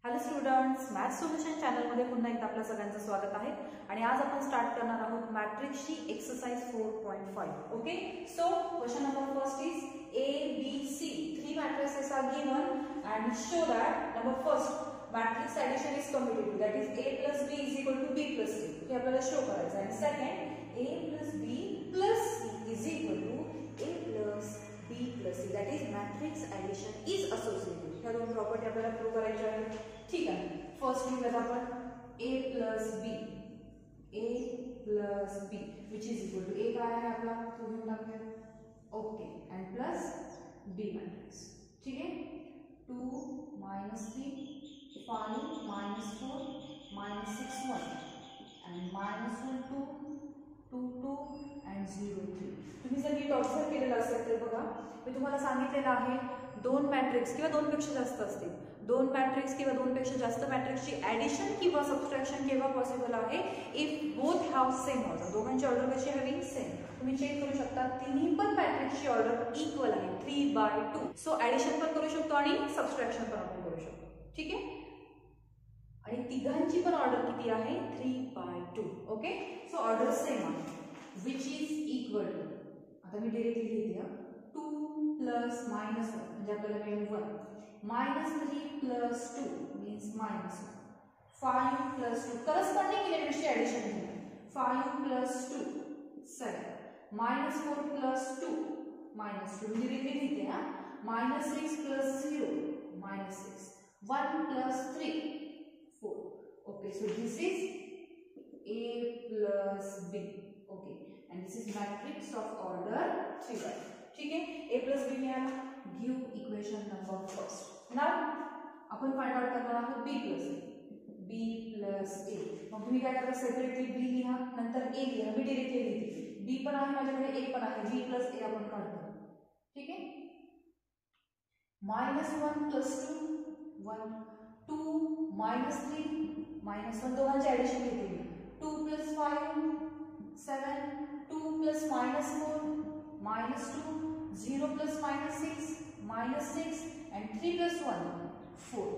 Hello students, maths solution चॅनलमध्ये पुन्हा एकदा आपल्या सगळ्यांचं स्वागत आहे आणि आज आपण स्टार्ट करणार आहोत मॅट्रिक्सची exercise 4.5. Okay, so question number first is A, B, C. Three matrices are given and show that number first matrix addition is commutative, that is A plus B is equal to B plus C. हे आपल्याला show करायचं आहे. Second A plus B plus C is equal to A plus B plus C, that is matrix addition is associated. ह्या दोन property आपल्याला prove करायच्या आहेत. ठीक आहे, फर्स्ट लिहूयात आपण A plus B, A plus B which is equal to A काय आहे आपला तो घेऊन टाकूया. Okay, end plus B matrix. ठीक है, 2 minus 3 5 minus 4 minus 6 1 and minus 1 2 2 2 and 0 3. तुम्ही जर नीट ऑब्झर्व केलेलं असेल तर बघा, मी तुम्हाला सांगितलेलं आहे दोन मॅट्रिक्स किंवा दोनपेक्षा जास्त असतील, दोन मॅट्रिक्स किंवा दोनपेक्षा जास्त मॅट्रिक्सची ॲडिशन किंवा सबट्रॅक्शन केव्हा पॉसिबल आहे, if both have same order. दोघांची ऑर्डर कशी हवी, सेम. तुम्ही चेक करू शकता तिन्ही पण मॅट्रिक्सची ऑर्डर इक्वल आहे 3/2. सो ॲडिशन पण करू शकतो आणि सबट्रॅक्शन पण आपण करू शकतो. ठीक आहे, आणि तिघांची पण ऑर्डर किती आहे, 3/2. ओके, सो ऑर्डर सेम आहे विच इज इक्वल टू, आता मी डायरेक्टली लिहिते 2 प्लस मायनस 1 म्हणजे आपल्याला मिळेल 1, minus 3 plus 2 means minus 1, 5 plus 2 corresponding एलिमेंट्सची ॲडिशन केली, 5 प्लस 2 7, मायनस 4 प्लस 2 मायनस 2 मी डायरेक्टली लिहिते minus 6 plus 0 minus 6, 1 plus 3 4. Okay, so this is A plus B. Okay, and this is matrix of order 3. ठीक है, A plus B मिळाला. Give equation number first. Now आपण find out करणार आहोत B plus A. B plus A. मग तुम्ही काय करता, सेपरेटली B लिहा, नंतर A लिहा. मी डायरेक्टली लिहिते. B पण आहे माझ्याकडे, A पण आहे. B plus A आपण काढतो. ठीक आहे, -1 plus 2 1, 2 -3 -1 दोघांची ॲडिशन घेते मी. 2 plus 5 7, 2 plus -4 -2, 0 plus -6 -6 and 3 plus 1 4.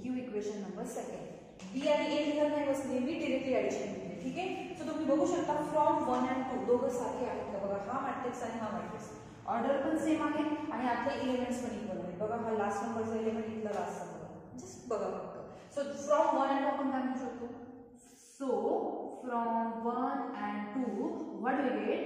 Give equation number second. B आणि A लिहत नाही बसले, मी डायरेक्टली ॲडिशन घेते. ठीक आहे, सो तुम्ही बघू शकता फ्रॉम 1 and 2 दोघं सारखे आहेत का बघा. हा मॅट्रिक्स आणि हा मॅट्रिक्स ऑर्डर पण सेम आहे आणि आतले एलिमेंट्स पण इक्वल आहेत. बघा, हा लास्ट नंबरचा एलिमेंट इथला लास्टचा बघा, जस्ट बघा फक्त. सो फ्रॉम 1 and 2 आपण काय म्हणू शकतो, so from 1 and 2 what do we get,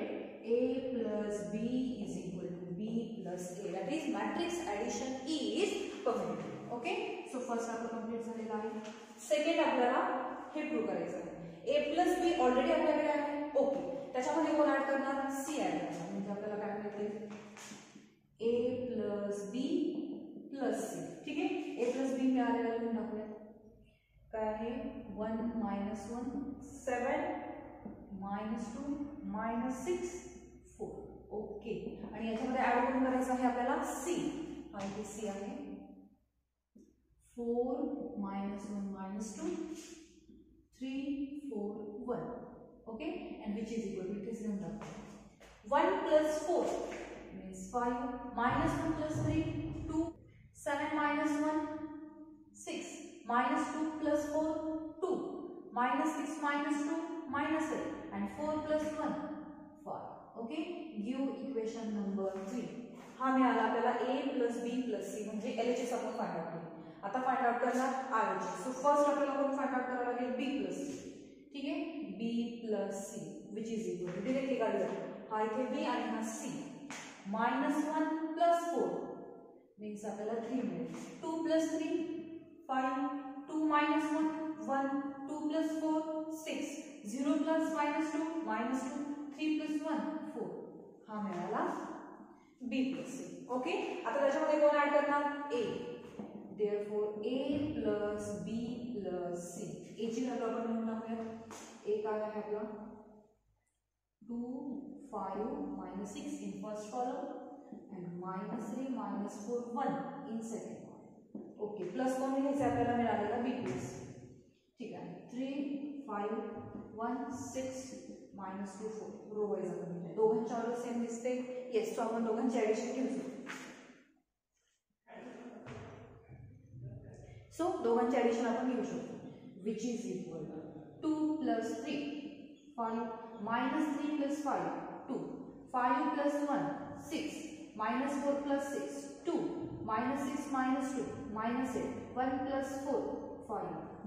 A plus B is equal to B plus A, that is matrix addition is commutative. okay, so first आपलं कंप्लीट झालेलं आहे. सेकंड आपल्याला हे प्रूव्ह करायचं आहे. A plus B ऑलरेडी आपल्याकडे आहे. Okay, त्याच्यामध्ये कोण ऍड करणार, C ऍड करणार. म्हणजे आपल्याला काय मिळते, A plus B plus C. ठीक आहे, A plus B मिळालेला लिहून टाकूया. काय आहे, 1 minus 1 7 -2 -6 4. ओके, आणि याच्यामध्ये ऍड करून करायचं आहे आपल्याला C. आणि C आहे 4 -1 -2 3 4 1. Okay, and which is equal to, it is given up 1 plus 4 means 5, -1 plus 3 2, 7 -1 6, -2 plus 4 2, -6 -2 -8 and 4 plus 1 5. Okay, give equation number 3. हा मिळाला आपल्याला A plus B plus C म्हणजे LHS आपण फाइंड आउट केली. आता फाइंड आउट करणार RHS. So first आपल्याला कोण फाइंड आउट करावं लागेल, B plus C. ठीक आहे, B plus C which is equal to, directly काढूया. हा इथे B आणि हा C. -1 plus 4 मीन्स आपल्याला 3 मिळेल. 2 plus 3 5, 2 minus 1 1, 2 plus 4 6, 0 plus -2 -2, 3 plus 1 4. हा मिळाला B plus C. ओके, आता त्याच्यामध्ये कोण ऍड करणार, A. therefore A plus B plus C. A ची व्हॅल्यू आपण लिहून टाकूया. A काय आहे आपला 2 5 -6 in first column and -3 -4 1 in second column. Okay, plus कोण लिहायचं आपल्याला मिळालेला B plus. ठीक आहे, 3 5 1 6 -2 4. रो वाईज आपण लिहिलं. दोघांची ऑर्डर सेम दिसते. येस, सो आपण दोघांची ॲडिशन घेऊ शकतो. सो दोघांचे ऍडिशन आपण घेऊ शकतो which is equal 2 plus 3 5 minus 3 plus 5 2 5 plus 1 6 minus 4 plus 6 2 minus 6 minus 2 minus 8 1 plus 4 5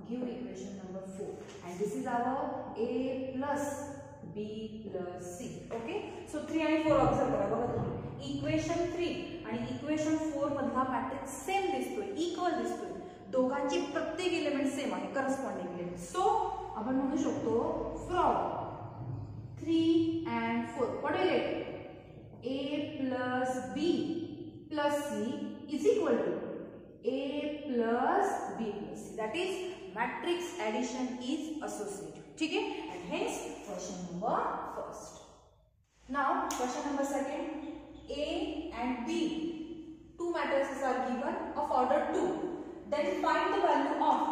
give equation number 4 and this is our a plus b plus c okay so 3 आणि 4 observe करा बघा तुम्ही इक्वेशन 3 आणि equation 4 मधला matrix same दिसतोय equal दिसतोय दोघांची प्रत्येक एलिमेंट सेम आहे करस्पॉन्डिंग एलिमेंट सो आपण म्हणू शकतो from 3 and 4 what do you get a plus b plus c is equal to a plus b plus c that is matrix addition is associative ठीक है and hence question number first now question number second a and b two matrices are given of order 2 then find the value of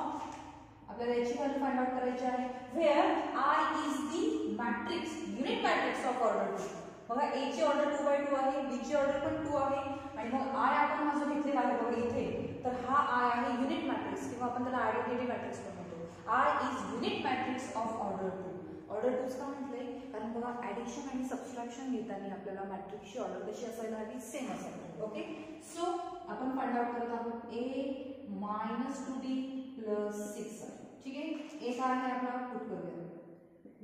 आपल्याला याची value find out करायची आहे where I is the matrix unit matrix of order 2 बघा a ची order 2/2 आहे b ची order पण 2 आहे आणि मग I आपण हा जो घेतलेला आहे बघा इथे तर हा I आहे युनिट मॅट्रिक्स किंवा आपण त्याला आयडेंटिटी मॅट्रिक्स पण म्हणतो I is unit matrix of order 2 order 2 का म्हटलंय कारण बघा ऍडिशन आणि सबट्रॅक्शन घेताना आपल्याला मॅट्रिक्सची ऑर्डर कशी असायला हवी सेम असायला ओके सो आपण फाइंड आउट करत आहोत a minus 2b plus 6 ठीक आहे एक आहे आपला पुट करूया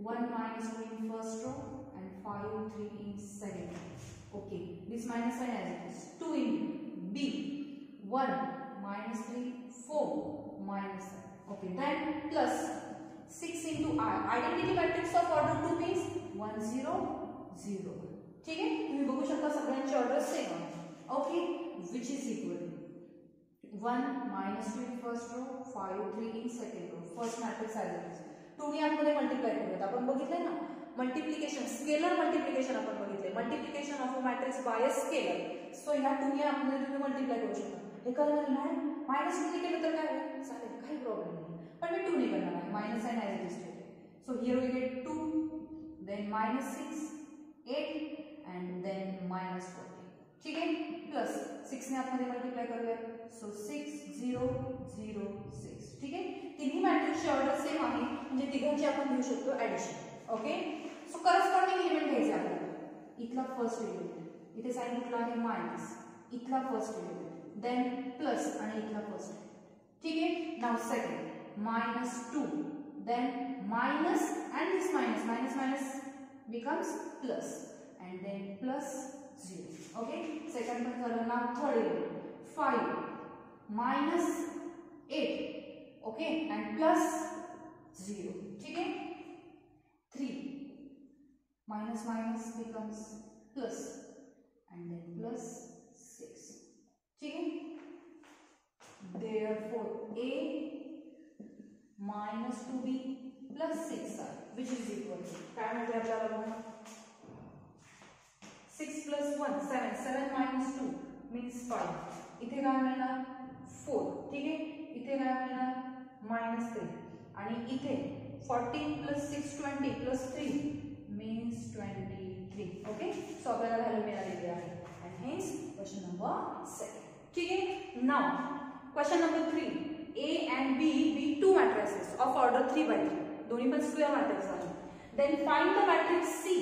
1 minus 2 in first row and 5 3 in second row okay this minus sign as it is 2 in b 1 minus 3 4 minus 7 okay then plus 6 into I identity matrix of order 2 means 1 0 0 ठीक है तुम्ही बघू शकता सगळ्यांची ऑर्डर सेम आहे okay which is equal to 1 minus 2 in first row 5 3 in second row first matrix as it is 2 ने आतमध्ये multiply करूयात आपण बघितले ना मल्टिप्लिकेशन स्केलर मल्टिप्लिकेशन आपण बघितले multiplication of a matrix by a scalar so ह्या 2 ने आतमध्ये तुम्ही मल्टिप्लाय करू शकता हे कळलं नाही मायनस 2 ने केलं तर काय होईल चालेल काही प्रॉब्लेम नाही पण मी 2 ने करणार आहे minus sign as it is stated so here we get 2 then minus 6 8 and then minus 40 ठीक है प्लस 6 ने आतमध्ये मल्टिप्लाय करूयात सो 6 0 0 6 ठीक है तिन्ही मॅट्रिक्सची ऑर्डर सेम आहे म्हणजे तिघांची आपण घेऊ शकतो addition okay so corresponding element घ्यायचे आपल्याला इथला फर्स्ट एलिमेंट इथे साइन कुठला आहे मायनस इथला फर्स्ट एलिमेंट देन प्लस आणि इथला फर्स्ट ठीक है now second minus 2 then minus and this minus minus minus becomes plus and then plus 0 okay second one झालं now third element 5 minus 8 okay and plus 0 ठीक है 3 minus minus becomes plus and then plus 6 ठीक है therefore a minus 2b plus 6 which is equal to काय म्हटलं आपल्याला बघा 6 plus 1 7 7 minus 2 means 5 इथे काय मिळणार 4 ठीक आहे इथे काय मिळणार -3 आणि इथे 14 plus 6 20 plus 3 means 23 okay so आपल्याला व्हॅल्यू मिळालेली आहे and hence question number 2 ठीक आहे now question number 3 A and B be two matrices of order 3/3 दोन्ही पण स्क्वेअर मॅट्रिक्स आहे then find the matrix C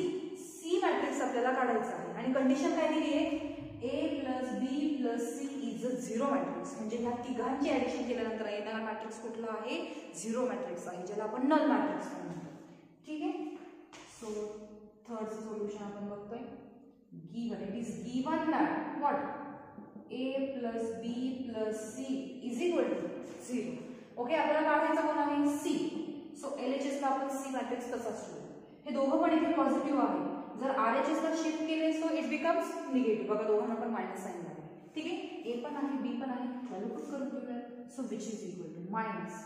C matrix आपल्याला काढायचा आहे आणि कंडिशन काय दिली आहे A plus B plus C is a zero matrix म्हणजे ह्या तिघांची ऍडिशन केल्यानंतर येणारा मॅट्रिक्स कुठला आहे झिरो मॅट्रिक्स आहे ज्याला आपण नल मॅट्रिक्स म्हणतो ठीक आहे सो थर्ड सोल्युशन आपण बघतोय given it is given that what A plus B plus C is equal to 0 okay आपल्याला काढायचा कोण आहे C सो LHS ला आपण C मॅट्रिक्स तसाच ठेवू हे दोघं पण इथे पॉझिटिव्ह आहे जर RHS ला शिफ्ट केले सो इट बिकम्स निगेटिव्ह बघा दोघांना पण मायनस साइन लागेल ठीक आहे A पण आहे B पण आहे व्हॅल्यू पुट करून ठेवूया so which is equal to minus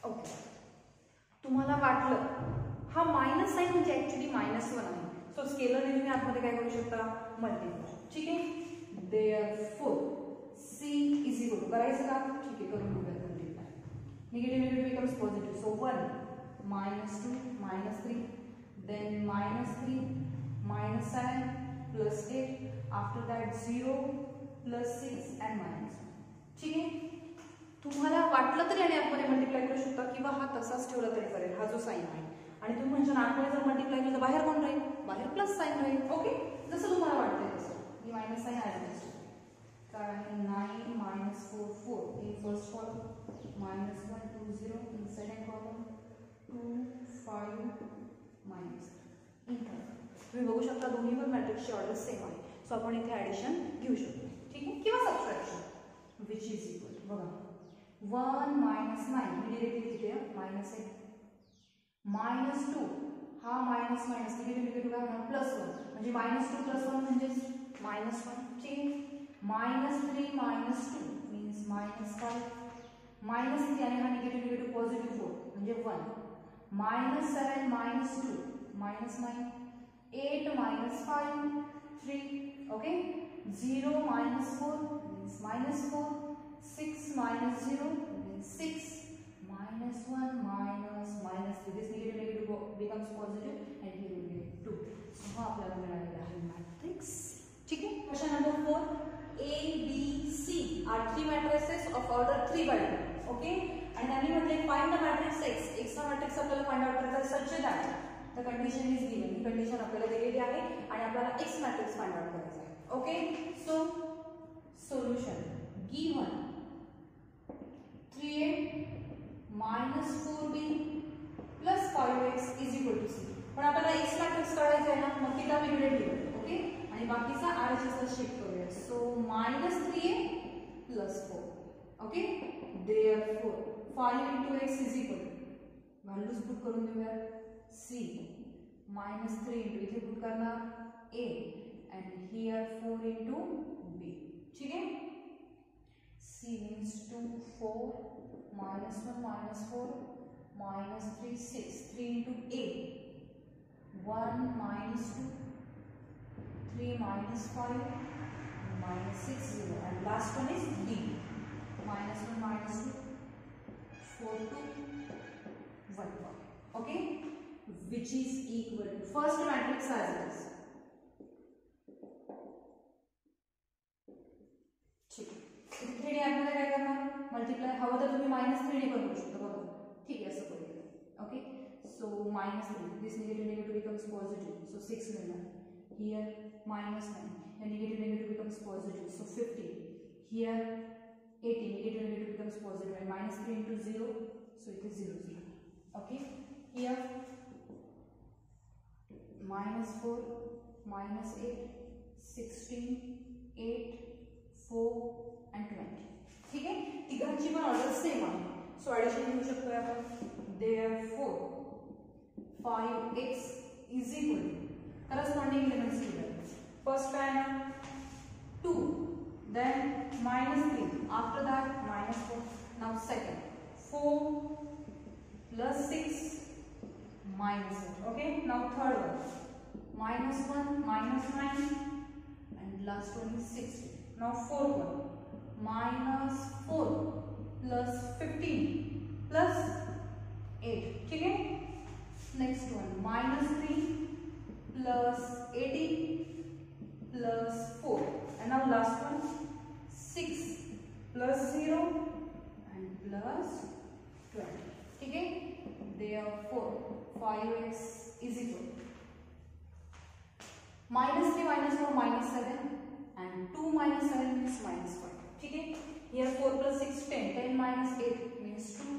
okay तुम्हाला वाटलं हा मायनस साईन म्हणजे ऍक्च्युली -1 आहे. सो स्केलरने तुम्ही आतमध्ये काय करू शकता, मल्टिप्लाय. ठीक आहे, therefore C is equal to करायचं का, ठीक आहे करून बघूया. Multiply negative negative becomes positive. So 1 -2 -3 then -3 -7 plus 8 after that 0 plus 6 and -1. ठीक आहे, तुम्हाला वाटलं तरी आणि आतमध्ये मल्टिप्लाय करू शकता किंवा हा तसाच ठेवला तरी चालेल, हा जो साईन आहे. आणि तुम्ही म्हणजे आतमध्ये जर मल्टिप्लाय केलं तर बाहेर कोण राहील, बाहेर प्लस साईन राहील. ओके, जसं तुम्हाला वाटतंय तसं. ही मायनस साईन ऍडजस्ट कारण 9 -4 4 in first column, -1 2 0 in second column, 2 5 -3 in third. तुम्ही बघू शकता दोन्ही पण मॅट्रिक्सची ऑर्डर सेम आहे. सो आपण इथे ऍडिशन घेऊ शकतो. ठीक आहे, किंवा सबट्रॅक्शन, विच इज इक्वल बघा 1 -9 मी डिरेक्टली लिहिते -8 -2 हा मायनस मायनस निगेटिव्ह निगेटिव्ह काय होणार +1 म्हणजे -2 + 1 म्हणजे -1. ठीक आहे, -3 -2 मीन्स -5 -3 आणि हा निगेटिव्ह निगेटिव्ह पॉझिटिव्ह 4 म्हणजे 1 -7 -2 -9 8 -5 3. Okay, 0 -4 means -4 6 -0 means 6 -1 -3. This negative negative becomes positive and here we get 2. So हा आपल्याला मिळालेला आहे मॅट्रिक्स. ठीक आहे, question number 4. A, B, C are 3 matrices of order 3/2. Okay, आणि त्यांनी म्हटले find the matrix X. X चा मॅट्रिक्स आपल्याला फाइंड आउट करायचा आहे such that the condition is given. He condition आपल्याला दिलेली आहे आणि आपल्याला X मॅट्रिक्स फाइंड आउट करायचा आहे. Okay, so solution given 3A -4B plus 5X is equal to C. पण आपल्याला X मॅट्रिक्स काढायचा आहे ना, मग तिला वेगळे ठेवू. ओके, आणि बाकीचा RHS ला शिफ्ट करूया. So -3A plus 4. Okay, therefore 5 into X is equal to values put करून देऊया. C -3 into इथे पुट करणार A and here 4 into B. ठीक है, C means 2 4 -1 -4 -3 6 3 into A 1 -2 3 -5 -6 0 and last one is B -1 -2 4 2 1 1. Okay, which is equal to first matrix as it is. ठीक आहे, 3D आतमध्ये काय करणार, मल्टिप्लाय हवं तर तुम्ही -3 ने करू शकता. बघा, ठीक आहे, असं करूया. Okay, so -3 this negative negative becomes positive, so 6 मिळणार. Here -9 and negative negative becomes positive, so 15. Here 18 negative negative becomes positive and -3 into 0, so it is 0 0. Okay, here -4 -8 16 8 4 and 20. ठीक है, तिघांची पण ऑर्डर सेम आहे. सो ऍडिशन घेऊ शकतो आपण. Therefore 5x is equal to corresponding elements given. First काय ना 2, then -3, after that -4. Now second 4 plus 6 -1. Okay, now third one -1 -9 and last one is 16. Now fourth one -4 plus 15 plus 8. ठीक है, next one -3 plus 18 plus 4 and now last one 6 plus 0 and plus 20. ठीक है, therefore 5x is equal -3 -4 -7 and 2 -7 means -5. ठीक है, here 4 plus 6 10 10 minus 8 means 2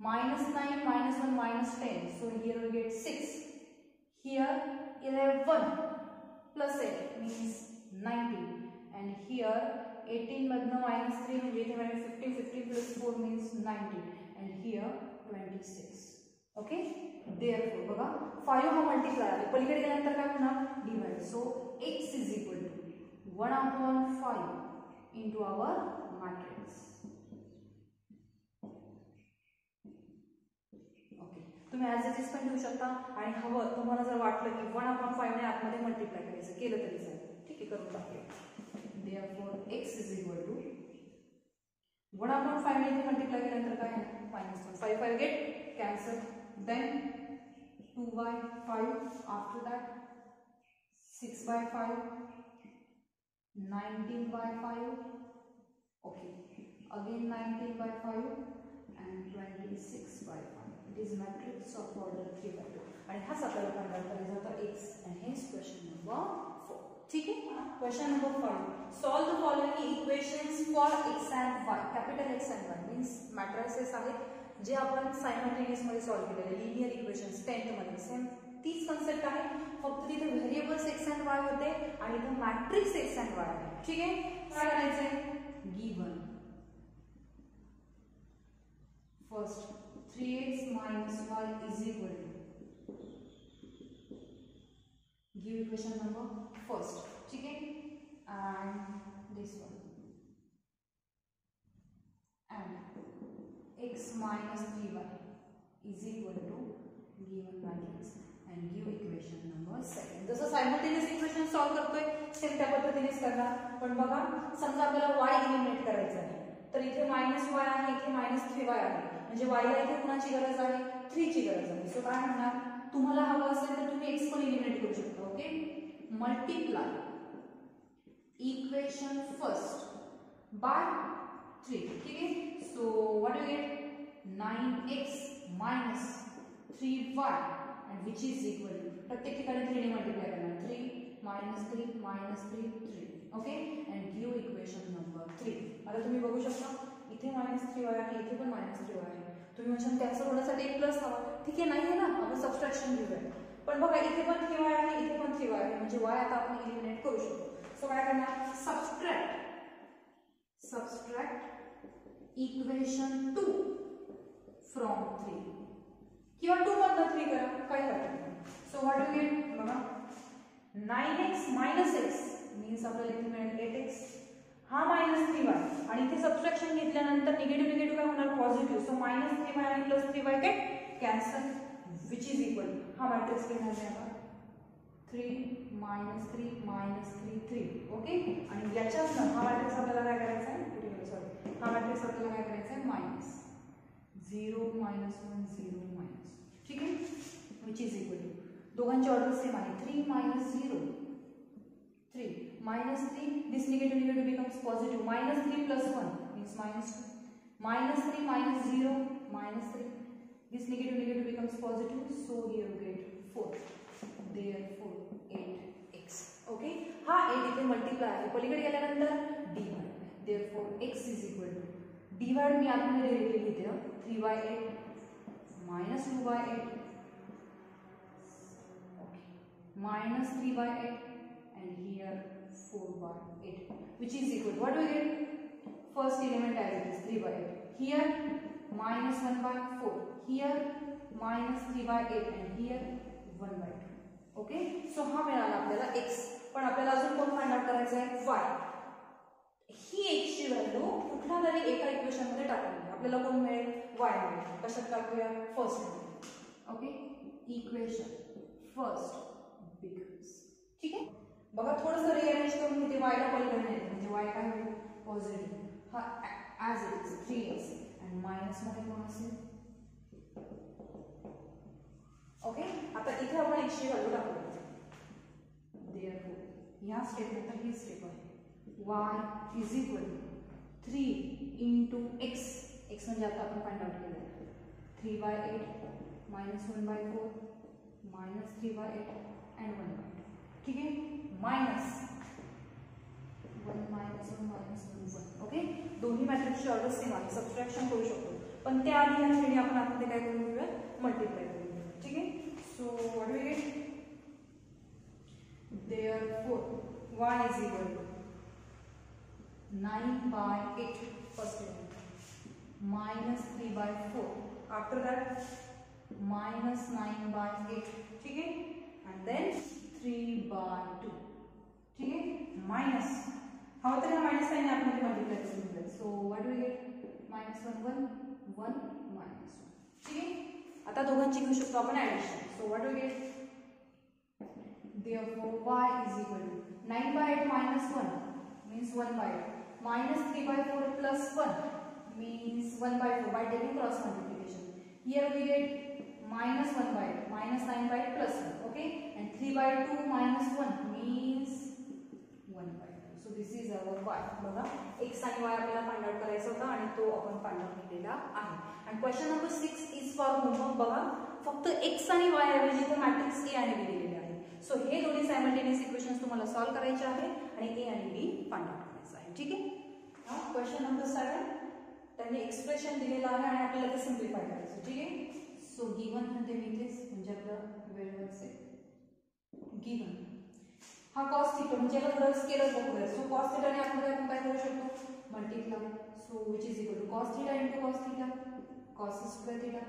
-9 -1 -10, so here we get 6. Here 11 plus 8 means 19 and here 18 मधनं -3 म्हणजे इथे 50 50 plus 4 means 90 and here 26. Okay, therefore बघा 5 हा multiply आहे, पलीकडे गेल्यानंतर काय होणार divide. So x is equal to 1/5 into our matrix. Okay, तुम्ही ॲज इट इज पण घेऊ शकता आणि हवं तुम्हाला जर वाटलं की 1/5 ने आतमध्ये मल्टिप्लाय करायचं केलं तरी चालेल. ठीक आहे, करून टाकूया. Therefore x is equal to 1/5 ने मल्टिप्लाय केल्यानंतर काय आहे -1. 5 5 get cancel. Then 2/5 after that 6/5 19/5. Okay, again 19/5 and 26/5. It is matrix of order 3/2 आणि हाच आपल्याला फाइंड आउट करायचा होता x and hence question number 4. ठीक है, question number 5. Solve the following equations for x and y. Capital x and y means matrices आहेत जे आपण सायमल्टेनियस मध्ये सॉल्व केलेले लिनियर इक्वेशन्स 10th मध्ये. सेम तीच कन्सेप्ट आहे, फक्त तिथे व्हेरिएबल्स x and y होते आणि इथे मॅट्रिक्स x and y आहे. ठीक आहे, काय करायचंय given first 3x minus y is equal to give equation number first. ठीक है, and this one and x minus 3y is equal to given matrix and give equation number second. जसं simultaneous equation solve करतोय same त्या पद्धतीनेच करणार. पण बघा समजा आपल्याला y एलिमिनेट करायचं आहे तर इथे -y आहे, इथे -3y आहे, म्हणजे y ला इथे कुणाची गरज आहे 3 ची गरज आहे. सो काय म्हणणार तुम्हाला हवं असेल तर तुम्ही x पण एलिमिनेट करू शकता. Okay, multiply equation first by 3. ठीक है, so what you get 9x minus 3y and which is equal to प्रत्येक ठिकाणी 3 ने मल्टिप्लाय करणार 3 minus 3 minus 3 3. Okay, and give equation number 3. आता तुम्ही बघू शकता इथे -3y आहे, इथे पण -3y आहे. तुम्ही म्हणजे कॅन्सल होण्यासाठी एक प्लस हवा. ठीक आहे, नाही आहे ना, आपण सबट्रॅक्शन घेऊया. पण बघा इथे पण 3y आहे, इथे पण 3y आहे, म्हणजे y आता आपण एलिमिनेट करू शकतो. सो काय करणार सबट्रॅक्ट इक्वेशन 2 फ्रॉम 3 किंवा 2 मधनं 3 करा, काय हरकत नाही. सो व्हॉट यू गेट बघा 9x minus x मीन्स आपल्याला इथे मिळेल 8x. हा -3y आणि इथे सबट्रॅक्शन घेतल्यानंतर निगेटिव्ह निगेटिव्ह काय होणार पॉझिटिव्ह. सो -3y आणि +3y get cancel which is equal हा मॅट्रिक्स घेणार आहे आपण 3 -3 -3 3. ओके, आणि याच्यातनं हा मॅट्रिक्स आपल्याला काय करायचा आहे सॉरी हा मॅट्रिक्स आपल्याला काय करायचा आहे -0 -1 0 ठीक आहे, विच इज इक्वल टू दोघांची ऑर्डर सेम आहे 3 -0 3 -3 this negative negative becomes positive -3 plus 1 means -2 -3 -0 -3 this negative negative becomes positive so here you get 4 therefore 8x. okay, हा 8 इथे मल्टिप्लाय आहे पलीकडे गेल्यानंतर divide therefore x is equal to divide मी आतमध्ये लिहिलेली इथे 3/8 -2/8 okay -3/8 and here 4/8 which is equal to what do we get first element as it is 3/8 here -1/4 here -3/8 and here 1/2. Okay, so हा मिळाला आपल्याला x. पण आपल्याला अजून कोण फाइंड आउट करायचं आहे y. ही x ची व्हॅल्यू कुठल्या तरी एका इक्वेशन मध्ये टाकूया आपल्याला कोण मिळेल y मिळेल. कशात टाकूया फर्स्ट मध्ये. ओके, इक्वेशन फर्स्ट बिकम्स ठीक आहे. बघा थोडंसं रिअरेंज करून इथे y ला पलीकडे नेते म्हणजे y काय होईल पॉझिटिव्ह. हा ॲज इट इज 3x आणि मायनस मध्ये कोण असेल. ओके, आता इथे आपण x ची व्हॅल्यू टाकूया. देअरफॉर या स्टेप नंतर ही स्टेप आहे y is equal to 3 into x. x म्हणजे आता आपण फाइंड आउट केलं 3/8 -1/4 -3/8 and 1/2. ठीक आहे, -1 -1 ओके, दोन्ही मॅट्रिक्सची ऑर्डर सेम आहे सबट्रॅक्शन करू शकतो पण त्याआधी या श्रेणी आपण आतमध्ये काय करून घेऊया मल्टिप्लाय करून घेऊया. ठीक आहे, so what we get therefore y is equal to 9/8 first element -3/4 after that -9/8 ठीक है एंड देन 3/2 ठीक है माइनस हवा तर माइनस साइन आतमध्ये मल्टिप्लाय करून घेऊया. सो व्हाट वी गेट -1 1 1 -1 ठीक है. आता दोघांची घेऊ शकतो आपण addition. So what we get, therefore y is equal to 9/8 minus 1 means 1/8 minus 3/4 plus 1 means 1/4 by taking cross multiplication. Here we get minus 1/8 minus 9/8 plus 1. Okay, and 3/2 minus 1 means 1/2. So this is our y. बघा x आणि y आपल्याला find out करायचा होता आणि तो आपण find out केलेला आहे. आणि question number 6 is for homework. बघा फक्त x आणि y ऐवजी इथे मॅट्रिक्स a आणि b दिलेले आहे. सो हे दोन्ही सायमल्टेनियस इक्वेशन्स तुम्हाला सॉल्व करायचे आहे आणि a आणि b फाइंड आउट करायचं आहे. ठीक आहे. क्वेश्चन नंबर 7 त्यांनी एक्सप्रेशन दिलेलं आहे आणि आपल्याला ते सिम्प्लिफाय करायचं. ठीक आहे. सो गिवन म्हणते मी इथेच म्हणजे आपलं वेळ वाचेल. गिवन हा कॉस थीटा म्हणजे याला थोडं स्केलर बघूया. सो कॉस थीटाने आपण काय करू शकतो, multiply. So which is equal to cos theta into cos theta, cos square theta.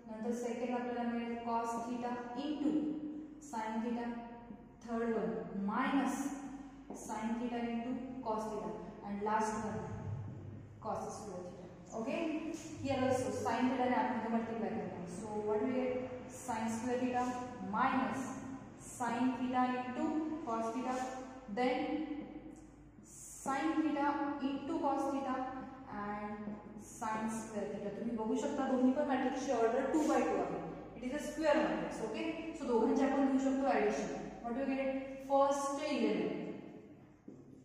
नंतर सेकंड आपल्याला मिळेल cos theta into sine theta. Third one minus sine theta into cos theta and last one cos square theta. Okay, here also sin theta ने आपण multiply करणार. So what we get, sin square theta minus sin theta into cos theta, then sin theta into cos theta and sin square theta. तुम्ही बघू शकता दोन्ही पण मॅट्रिक्सची order 2/2 आहे. It is a square matrix. Okay, so दोघांचे आपण घेऊ शकतो addition. What we get, first element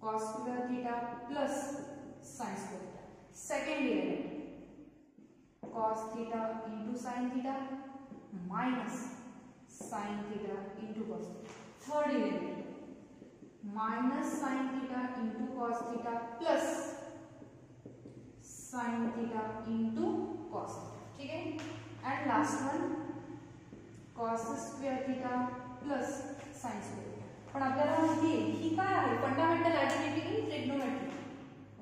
cos square theta plus sin square theta. Second element cos theta into sin theta minus sin theta into cos theta. Third element minus sin theta into cos theta plus sin theta into cos theta. ठीक है. And last one cos square theta plus sin square theta. पण आपल्याला माहिती आहे ही काय आहे, fundamental identity in trigonometry.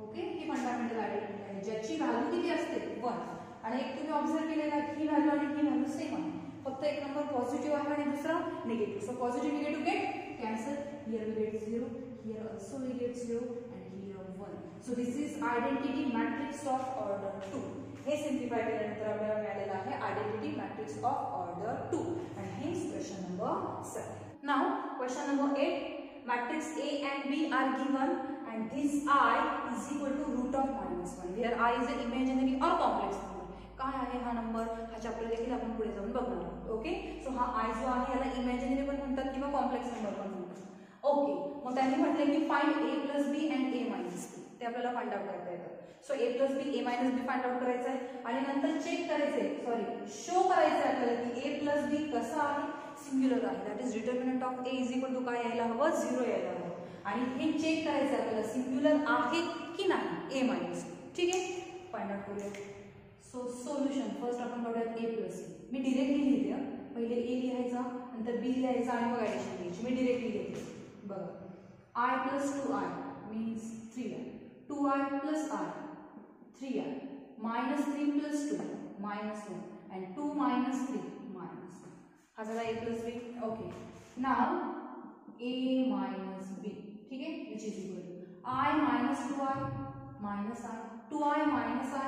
Okay, he fundamental identity आहे ज्याची व्हॅल्यू किती असते 1. आणि एक तुम्ही ऑब्झर्व केलेला ही व्हॅल्यू आणि ही व्हॅल्यू सेम आहे, फक्त एक नंबर पॉझिटिव्ह आहे आणि दुसरा negative. So positive negative get cancel. Here we get 0, here also we get 0 and here 1. So this is identity matrix of order 2. हे सिम्प्लिफाय केल्यानंतर आपल्याला मिळालेलं आहे identity matrix of order 2 and hence question number 7. Now question number 8, matrix A and B are given and this I is equal to root of -1 where I is an imaginary or complex number. काय आहे हा number, हा chapter देखील आपण पुढे जाऊन बघणार आहोत. ओके, सो हा I जो आहे याला इमॅजिनरी पण म्हणतात किंवा कॉम्प्लेक्स नंबर पण म्हणतात. ओके, मग त्यांनी म्हटलं की find A plus B and A minus B. ते आपल्याला फाइंड आउट करता येतं. So A plus B A minus B find out करायचं आहे आणि नंतर चेक करायचं आहे, सॉरी शो करायचं आहे आपल्याला की A plus B कसं आहे, सिंग्युलर आहे. That is determinant of A is equal to काय यायला हवं, 0 यायला हवं. आणि हे चेक करायचं आहे आपल्याला सिंग्युलर आहे की नाही A minus B. ठीक आहे, फाइंड आउट करूया. सो सोल्युशन फर्स्ट आपण काढूयात A plus C. Me directly लिहिते, पहिले A लिहायचा नंतर B लिहायचा आणि मग ॲडिशन लिहायची. मी डिरेक्टली लिहिते. बघा I plus 2I means 3I, 2I plus I 3I, minus 3 plus 2 minus 1 and 2 minus 3 minus 1. हा झाला A plus B. Okay, now A minus B. ठीक है, which is equal to I minus 2I minus I, 2I minus I,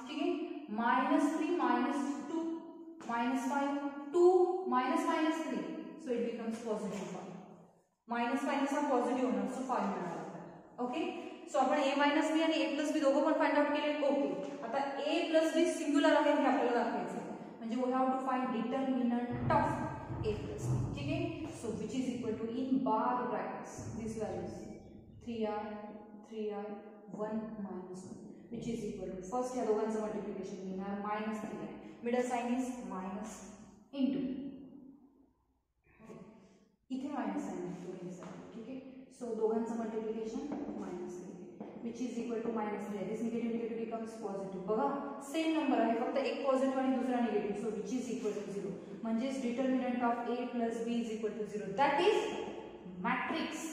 ठीक है, minus 3 minus 2 minus 5, 2 minus minus 3, so it becomes positive 5. Minus minus हा positive होणार, so 5 मिळणार आपल्याला. Okay, so आपण A minus B आणि A plus B दोघं पण फाइंड आउट केले. ओके, आता A plus B सिंग्युलर आहे हे आपल्याला दाखवायचं आहे, म्हणजे we have to find determinant of A plus B. ठीक आहे, so which is equal to in bar brackets this values 3I 3I 1 minus 1 which is equal to first या दोघांचं मल्टिप्लिकेशन घेणार minus 3I, middle sign is minus into इथे minus sign आहे दोन्ही side. ठीक आहे, सो दोघांचं multiplication minus 3 which is equal to minus 3. This negative negative becomes positive. बघा सेम नंबर आहे, फक्त एक पॉझिटिव्ह आणि दुसरा negative, so which is equal to 0. म्हणजेच determinant of A plus B is equal to 0. That is matrix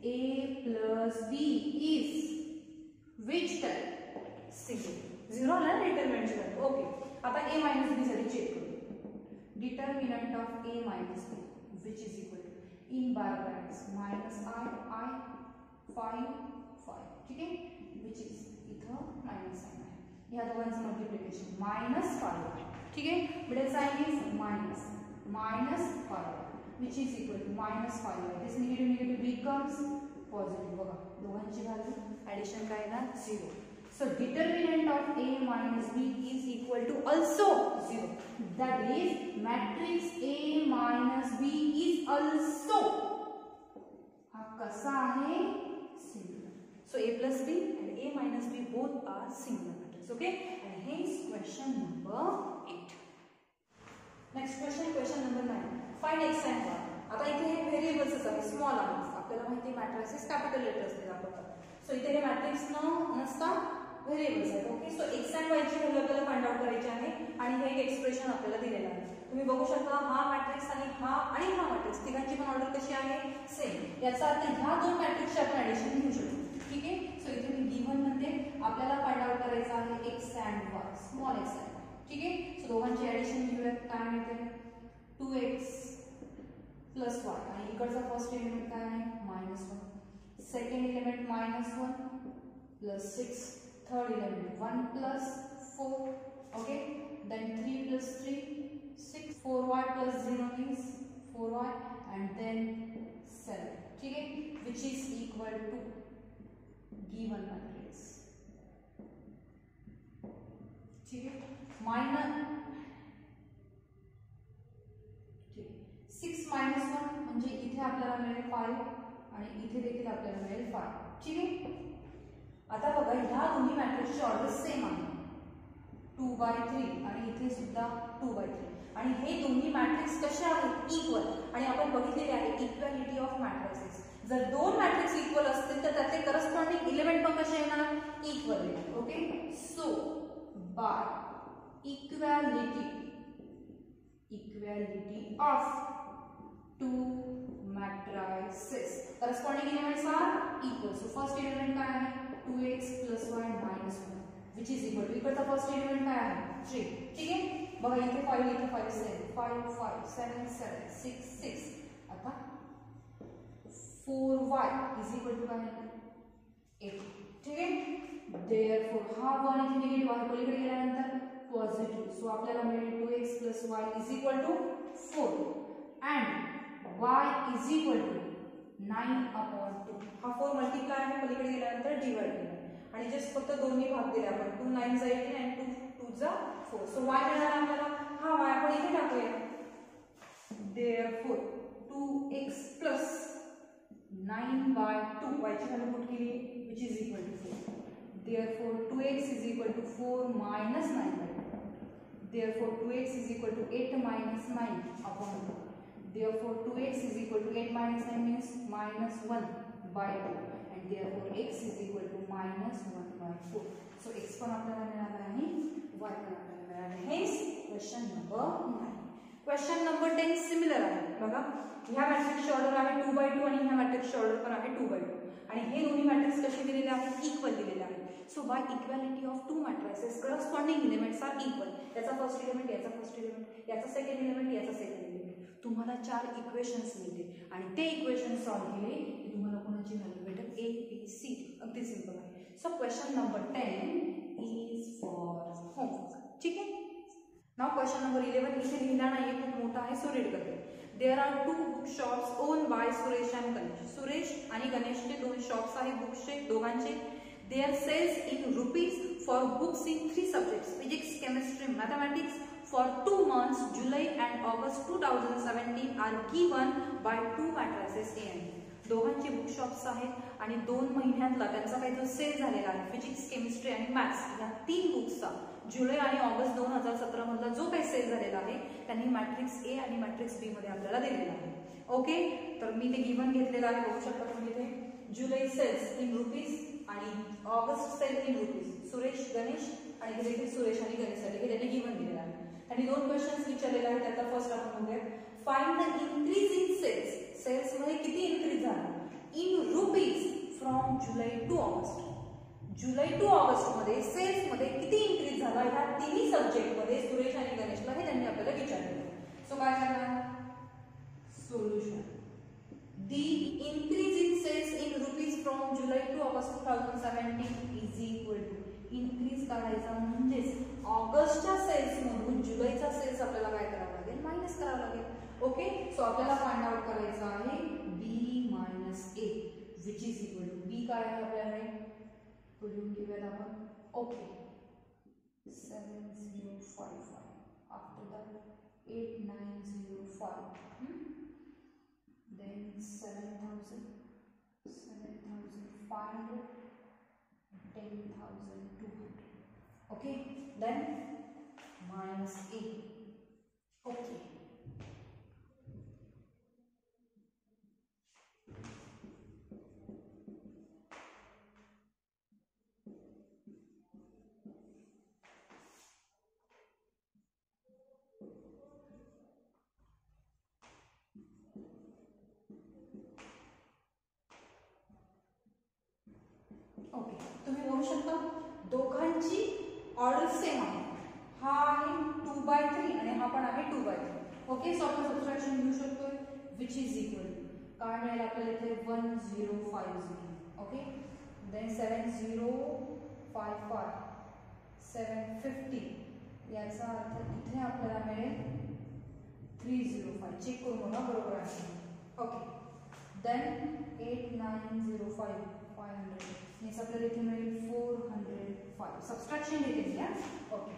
A plus B is which type? Singular. 0 आला डिटर्मिनंट. Okay, आता A minus B साठी चेक करू. Determinant of A minus B which is equal to in bar brackets minus I 5 5. ठीक है, which is इथं minus sign आहे. ह्या दोघांचं मल्टिप्लिकेशन -5y, ठीक आहे. Middle sign is -5y which is equal to -5y. this negative becomes positive. बघा दोघांची व्हॅल्यू ऍडिशन काय येणार 0. so determinant of a minus b is equal to also 0. that is matrix a minus b is also हा कसा आहे singular. so a plus b and a minus b both are singular matrix. okay, and hence question number 8. next question number 9. find x and y. आता इथे हे व्हेरिएबल्सच आहे, small आहे. आपल्याला माहिती आहे मॅट्रिसेस कॅपिटल लेटर्स ने दाखवतात. सो इथे हे मॅट्रिक्स नसतात, व्हेरिएबल्स आहेत. Okay, so x and Y ची व्हॅल्यू आपल्याला फाइंड आउट करायची आहे आणि हे एक एक्सप्रेशन आपल्याला दिलेलं आहे. तुम्ही बघू शकता हा मॅट्रिक्स आणि हा मॅट्रिक्स तिघांची पण ऑर्डर कशी आहे सेम. याचा अर्थ ह्या दोन मॅट्रिक्सची आपण ऍडिशन घेऊ शकतो. ठीक आहे, सो इथे मी गिव्हन म्हणते आपल्याला फाइंड आउट करायचं आहे x and Y, small x and Y. ठीक आहे, सो दोघांची ऍडिशन घेऊयात. काय मिळते 2x प्लस y आणि इकडचा फर्स्ट एलिमेंट काय आहे -1, second element -1 plus 6, third element 1 plus 4. Okay, then 3 plus 3 6, 4y plus 0 means 4y and then 7. ठीक है, which is equal to given matrix. ठीक है, माइनस 6 minus 1 म्हणजे इथे आपल्याला मिळेल 5 आणि इथे देखील आपल्याला मिळेल 5. ठीक आहे, आता बघा ह्या दोन्ही मॅट्रिक्सची ऑर्डर सेम आहे 2/3 आणि इथे सुद्धा 2/3 आणि हे दोन्ही मॅट्रिक्स कसे आहेत इक्वल. आणि आपण बघितलेले आहे इक्वॅलिटी ऑफ मॅट्रिसेस. जर दोन मॅट्रिक्स इक्वल असतील तर त्याचे करस्पॉन्डिंग एलिमेंट पण कसे येणार इक्वल येणार. Okay, so by equality of two matrices corresponding elements are equal. so first element काय आहे 2x plus y minus 1 which is equal to इकडचा first element काय आहे 3. ठीक आहे, बघा इथे 5 इथे 5 7 5 5 7 7 6 6. आता 4y is equal to काय आहे 8. ठीक आहे, therefore हा 1 इथे निगेटिव्ह आहे, पलीकडे गेल्यानंतर पॉझिटिव्ह. सो आपल्याला मिळेल 2x plus y is equal to 4 and y is equal to 9/2. हा 4 मल्टिप्लाय आहे, पलीकडे गेल्यानंतर डिवाइड केला आणि जस्ट फक्त दोन्ही भाग दिले आपण. 2 9 जा 18 आणि 2 2 जा 4. सो y मिळाला आपल्याला. हा y आपण इथे टाकूया. therefore 2x plus 9/2 y ची व्हॅल्यू पुट केली which is equal to 4. therefore 2x is equal to 4 minus 9/2. therefore 2x is equal to 8 minus 9/2. therefore 2x is equal to 8 minus 9 means -1/2 and therefore x is equal to -1/4. so x पण आपल्याला मिळाला आहे y पण आपल्याला मिळाला. hence question number 9. question number 10 similar आहे. बघा ह्या मॅट्रिक्सची ऑर्डर आहे 2/2 आणि ह्या मॅट्रिक्सची ऑर्डर पण आहे 2/2 आणि हे दोन्ही मॅट्रिक्स कसे दिलेले आहेत इक्वल दिलेले आहेत. So by equality of two matrices corresponding elements are equal. याचा फर्स्ट एलिमेंट याचा फर्स्ट एलिमेंट याचा सेकंड एलिमेंट याचा सेकंड एलिमेंट. तुम्हाला 4 इक्वेशन्स मिळतील आणि ते इक्वेशन सॉल्व्ह केले की तुम्हाला कोणाची व्हॅल्यू भेटेल a b c. अगदी सिंपल आहे. So question number 10 is for homework. ठीक आहे, नाउ क्वेश्चन नंबर 11 इथे लिहिला नाहीये, खूप मोठा आहे, सो रीड करते. There are 2 book shops own by Suresh and Ganesh. Suresh आणि गणेशचे 2 शॉप्स आहेत बुक्सचे दोघांचे. Their sales in rupees for books in 3 subjects physics chemistry mathematics for 2 months July and August 2017 are given by 2 matrices A and B. दोघांचे book shops आहेत आणि 2 महिन्यातला त्यांचा काही जो सेल झालेला आहे फिजिक्स केमिस्ट्री आणि मॅथ्स या 3 बुक्सचा जुलै आणि ऑगस्ट 2017 मधला जो काही सेल झालेला आहे त्यांनी मॅट्रिक्स ए आणि मॅट्रिक्स बी मध्ये आपल्याला दिलेला आहे. ओके, तर मी ते गिवन घेतलेलं आहे, बघू शकता तुम्ही इथे जुलै सेल्स इन रुपीज आणि August sale in rupees. Suresh Ganesh आणि हे देखील सुरेश आणि गणेशसाठी हे त्यांनी गिवन दिलेलं आहे. आणि 2 क्वेश्चन्स विचारलेले आहेत. त्यातला फर्स्ट आपण बघूया. Find the increase in sales. Sales मध्ये किती इन्क्रीज झाला in rupees from July to August. July to August मध्ये सेल्स मध्ये किती इन्क्रीज झाला ह्या तिन्ही सब्जेक्ट मध्ये सुरेश आणि गणेशला हे त्यांनी आपल्याला विचारले. सो काय करणार solution. The increase in sales in rupees from July to August 2017 is equal to increase rupees काढायचा, म्हणजेच ऑगस्टच्या सेल्स मधून जुलैचा सेल्स आपल्याला काय करावं लागेल, मायनस करावं लागेल. ओके, सो आपल्याला फाइंड आउट करायचं आहे B minus A which is equal to B काय आहे आपल्याकडे, लिहून घेऊयात आपण. Okay, 7055 after that 8905 then 7,000 7,500 10,200. Okay, then minus a. Okay, okay, तुम्ही बघू शकता दोघांची ऑर्डर सेम आहे. हा आहे 2/3 आणि हा पण आहे 2/3. ओके, सो आपण सबट्रॅक्शन घेऊ शकतोय विच इज इक्वल काय मिळेल आपल्याला इथे 1050. ओके, देन 7055 750 याचा अर्थ इथे आपल्याला मिळेल 305. चेक करून बघा बरोबर आहे. ओके, देन 8905 500 मीन्स आपल्याला इथे मिळेल 405. सबट्रॅक्शन घेते मी. ओके,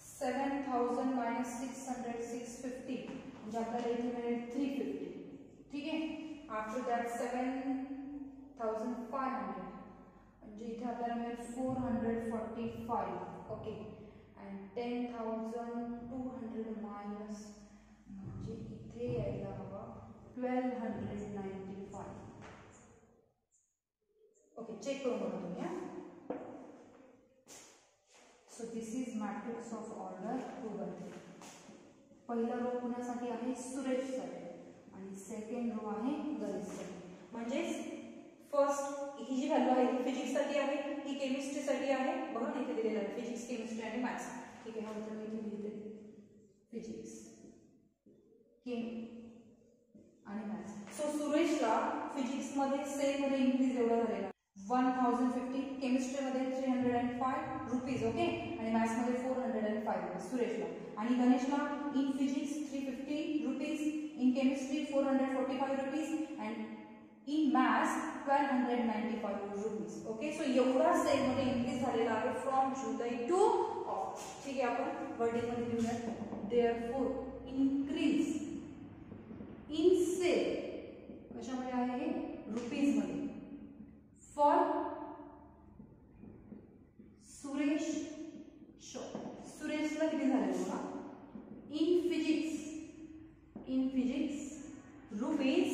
7000 मायनस 600 650 म्हणजे आपल्याला इथे मिळेल 350. ठीक आहे, आफ्टर दॅट 7500 म्हणजे इथे आपल्याला मिळेल 445. ओके, अँड 10,200 मायनस म्हणजे इथे यायला हवा 1295. ओके, चेक करून बघा तुम्ही. So this is matrix of order 2/3. पहिला रो कुणासाठी आहे, सुरेशसाठी, आणि सेकंड रो आहे गणेशसाठी. म्हणजेच फर्स्ट ही जी व्हॅल्यू आहे ही फिजिक्ससाठी आहे, ही केमिस्ट्रीसाठी आहे. बघा इथे दिलेलं आहे फिजिक्स, केमिस्ट्री आणि मॅथ्स. ठीक आहे, हा तर मी इथे लिहिते फिजिक्स, केम आणि मॅथ्स. सो सुरेशला फिजिक्स मध्ये सेल मध्ये इन्क्रीज एवढा झालेला 1050, केमिस्ट्रीमध्ये 305 रुपीज. ओके, आणि मॅथ्स मध्ये 405 रुपीज सुरेशला. आणि गणेशला in physics 350 rupees, in chemistry 445 rupees and in maths 1295 rupees. Okay, so एवढा सेल मध्ये इन्क्रीज झालेला आहे फ्रॉम जुलै टू ऑगस्ट. ठीक आहे, आपण वर्डिंग मध्ये लिहूया. देअरफॉर इन्क्रीज इन सेल कशामध्ये आहे हे, रुपीज मध्ये, फॉर सुरेश शो. सुरेशला किती झाले बघा, in physics rupees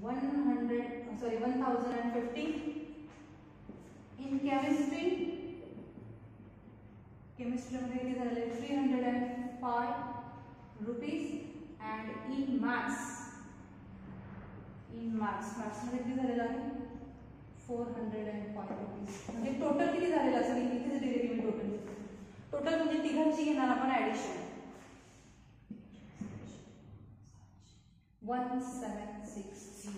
1050. In chemistry मध्ये किती झाले 305 रुपीज अँड इन मॅथ्स मध्ये किती झालेलं आहे 405 रुपीज. म्हणजे टोटल किती झालेलं असेल, इथेच दिलेली मी टोटल म्हणजे तिघांची घेणार आपण ऍडिशन 1760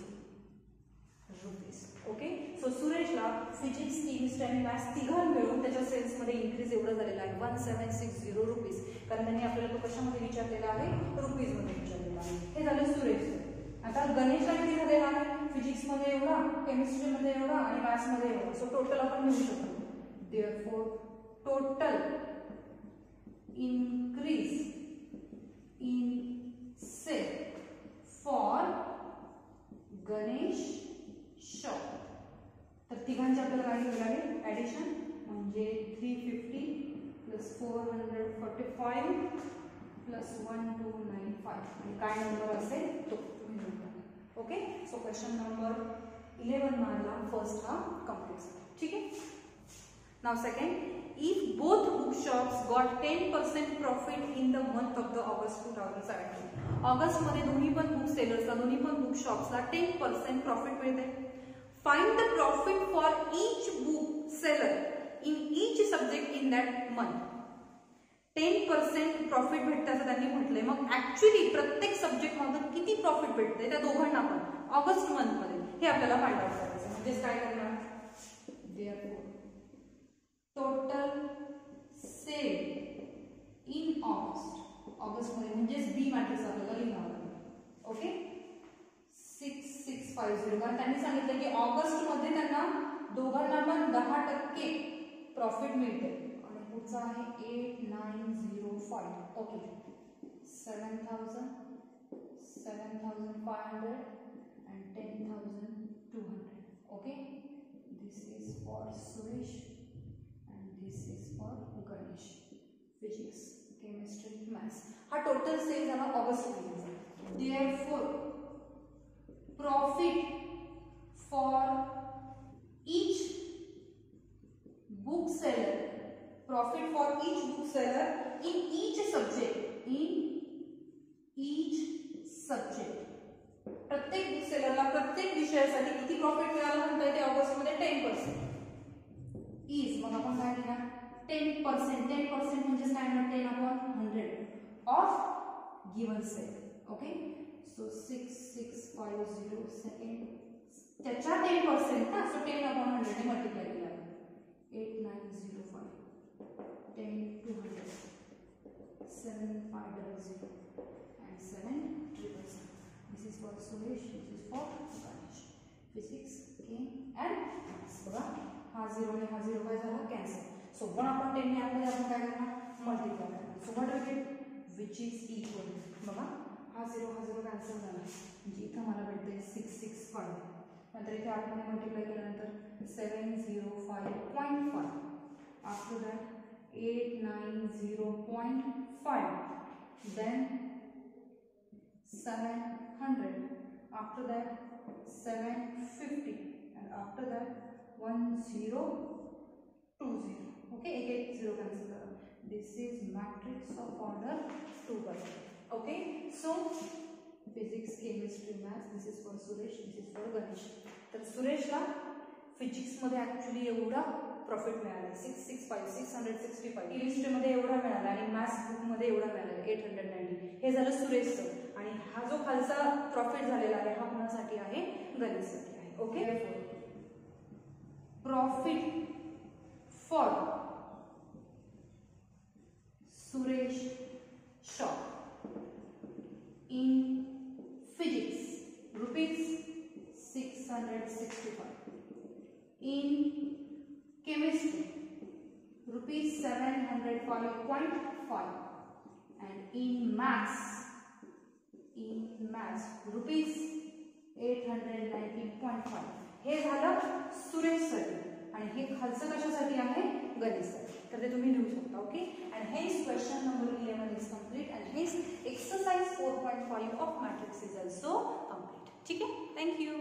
रुपीज. ओके, सो सुरेशला फिजिक्स, केमिस्ट्री आणि मॅथ्स तिघां मिळून त्याच्या सेल्स मध्ये इन्क्रीज एवढं झालेलं आहे 1760 रुपीज. कारण त्यांनी आपल्याला तो कशामध्ये विचारलेला आहे, रुपीज मध्ये विचारलेला आहे. हे झालं सुरेशचं. आता गणेशला किती झालेला आहे, फिजिक्स मध्ये एवढा, केमिस्ट्री मध्ये एवढा आणि मॅथ्स मध्ये एवढा. सो टोटल आपण लिहू शकतो. Therefore total increase in sale for Ganesh shop. तर तिघांचे आपल्याला काय घ्यावे लागेल ऍडिशन, म्हणजे 350 प्लस 445 प्लस 1295 काय नंबर असेल तो तुम्ही लिहून टाका. ओके, सो क्वेश्चन नंबर 11 मानला फर्स्ट हा कंप्लीट झाला. ठीक आहे, now second, if both bookshops got 10% profit in the month of the August 2017. August मध्ये दोन्ही पण बुक सेलर्सला, दोन्ही पण बुक शॉप्सला 10% प्रॉफिट मिळते. Find the profit for each book seller in each subject in that month. 10% profit भेटतं असं त्यांनी म्हटलंय. मग ऍक्च्युली प्रत्येक सब्जेक्ट मधून किती प्रॉफिट भेटते त्या दोघांना पण ऑगस्ट मंथ मध्ये हे आपल्याला फाइंड आउट करायचं. म्हणजेच काय करणार, therefore total sale in August मध्ये म्हणजेच बी मॅट्रिक्स आपल्याला लिहावं लागेल. ओके 6650 कारण त्यांनी सांगितलं की ऑगस्ट मध्ये त्यांना दोघांना पण 10% प्रॉफिट मिळते. आणि पुढचा आहे 8905. Okay 7000 7500 and 10200. Okay, this is for Suresh and this is for Ganesh. Physics, chemistry, maths. हा टोटल सेल झाला ऑगस्ट महिन्याचा. Therefore, profit for each bookseller, profit for each bookseller in each subject, प्रत्येक बुकसेलरला प्रत्येक विषयासाठी किती प्रॉफिट मिळालं म्हणता येते ऑगस्ट मध्ये 10% इज. मग आपण काय लिहा 10%. 10% म्हणजे काय ना 10/100 of given sale. Okay so 6650 second त्याच्या 10% ना. सो 10/100 ने मल्टिप्लाय केला. 8905 10200 7500 and 7300. This is for Suresh, this is for Ganesh. Physics, Chem and Maths. बघा हा 0 ने हा 0 काय झाला कॅन्सल. सो 1 upon 10 ने आपण काय करणार मल्टिप्लाय करणार. So what will get which is equal. बघा हा 0 कॅन्सल झाला म्हणजे इथं मला भेटते 665. नंतर इथे 8 ने मल्टिप्लाय केल्यानंतर 705.5. After that 890.5. then 700. after that 750 and after that 1020. okay एक 0 cancel करा. this is matrix of order 2 by 2. okay so physics chemistry maths this is for Suresh this is for Ganesh. तर सुरेशला फिजिक्स मध्ये actually एवढा profit मिळाला 665 chemistry मध्ये एवढा मिळाला आणि मॅथ्स बुक मध्ये एवढा मिळाला 890. हे झालं सुरेशचं. आणि हा जो खालचा प्रॉफिट झालेला आहे हा कुणासाठी आहे गणेशसाठी आहे. Okay profit for Suresh shop in physics ₹665. in chemistry ₹705.5 and in maths ₹890.5. हे झालं सुरेशसाठी आणि हे खालचं कशासाठी आहे गणेशसाठी. तर ते तुम्ही लिहू शकता. ओके अँड हेच question number 11 is complete and हेच exercise 4.5 of matrix is also complete. ठीक आहे थँक्यू.